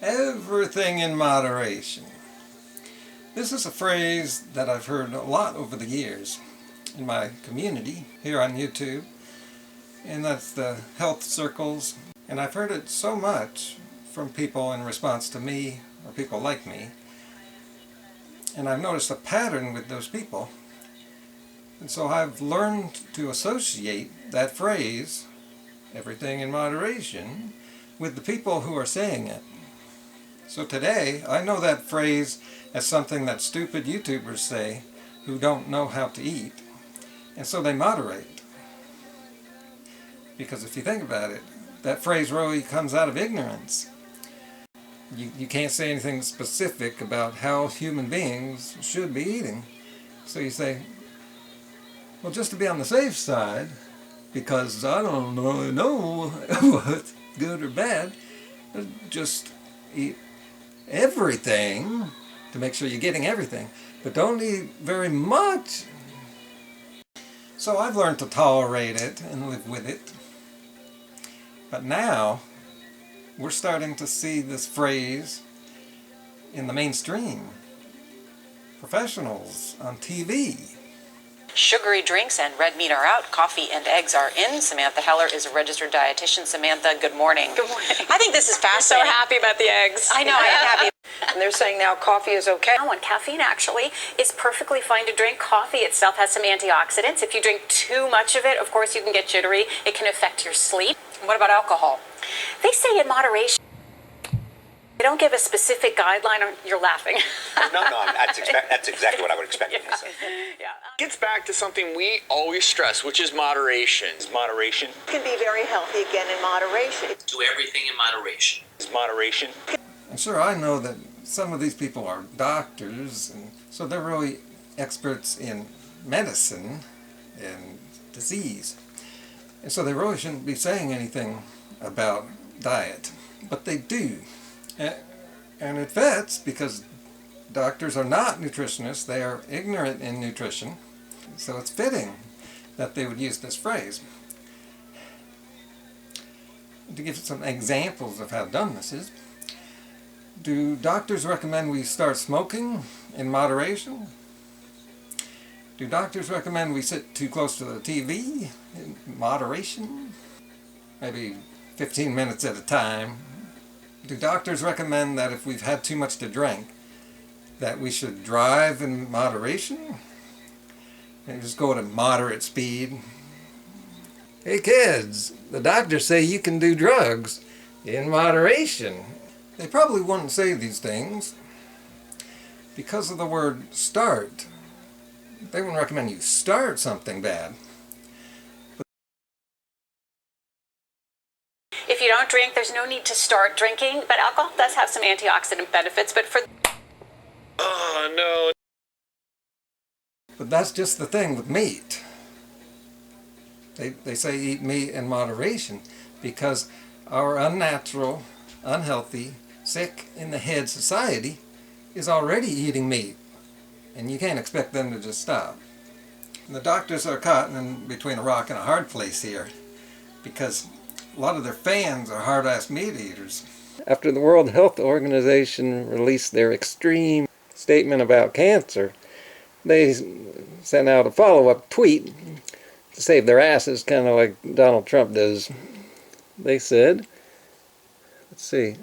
Everything in moderation. This is a phrase that I've heard a lot over the years in my community here on YouTube, and that's the health circles. And I've heard it so much from people in response to me or people like me, and I've noticed a pattern with those people. And so I've learned to associate that phrase, everything in moderation, with the people who are saying it. So today, I know that phrase as something that stupid YouTubers say who don't know how to eat, and so they moderate. Because if you think about it, that phrase really comes out of ignorance. You can't say anything specific about how human beings should be eating. So you say, well, just to be on the safe side, because I don't really know what's good or bad, just eat everything to make sure you're getting everything, but don't eat very much. So I've learned to tolerate it and live with it. But now we're starting to see this phrase in the mainstream. Professionals on TV. Sugary drinks and red meat are out. Coffee and eggs are in. Samantha Heller is a registered dietitian. Samantha, good morning. Good morning. I think this is fascinating. I'm so happy about the eggs. I know, I am happy. And they're saying now coffee is okay. And caffeine actually is perfectly fine to drink. Coffee itself has some antioxidants. If you drink too much of it, of course, you can get jittery. It can affect your sleep. What about alcohol? They say in moderation. They don't give a specific guideline. You're laughing. No, that's exactly what I would expect you to say. Yeah. Gets back to something we always stress, which is moderation. Moderation. Can be very healthy again in moderation. Do everything in moderation. Moderation. And sure, I know that some of these people are doctors, and so they're really experts in medicine and disease. And so they really shouldn't be saying anything about diet, but they do. And it fits because doctors are not nutritionists, they are ignorant in nutrition, so it's fitting that they would use this phrase. To give some examples of how dumb this is, do doctors recommend we start smoking in moderation? Do doctors recommend we sit too close to the TV in moderation? Maybe 15 minutes at a time. Do doctors recommend that if we've had too much to drink, that we should drive in moderation? Maybe just go at a moderate speed? Hey kids, the doctors say you can do drugs in moderation. They probably wouldn't say these things because of the word start. They wouldn't recommend you start something bad. If you don't drink, there's no need to start drinking, but alcohol does have some antioxidant benefits. But for Oh, no. But that's just the thing with meat. They say eat meat in moderation because our unnatural, unhealthy, sick in the head society is already eating meat, and you can't expect them to just stop. And the doctors are caught in between a rock and a hard place here because a lot of their fans are hard-ass meat eaters. After the World Health Organization released their extreme statement about cancer, they sent out a follow-up tweet to save their asses, kind of like Donald Trump does. They said, let's see,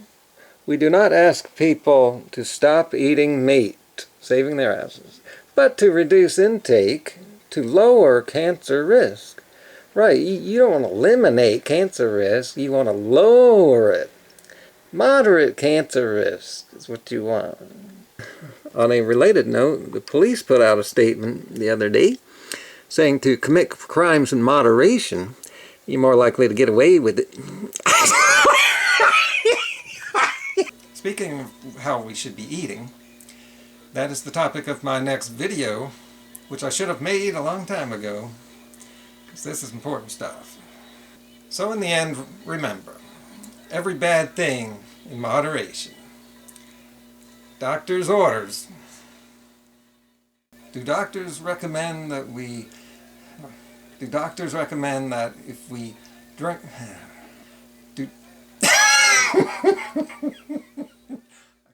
we do not ask people to stop eating meat, saving their asses, but to reduce intake to lower cancer risk. Right, you don't want to eliminate cancer risk, you want to lower it. Moderate cancer risk is what you want. On a related note, the police put out a statement the other day saying to commit crimes in moderation, you're more likely to get away with it. Speaking of how we should be eating, that is the topic of my next video, which I should have made a long time ago, because this is important stuff. So in the end, remember, every bad thing in moderation. Doctor's orders. Do doctors recommend that if we drink...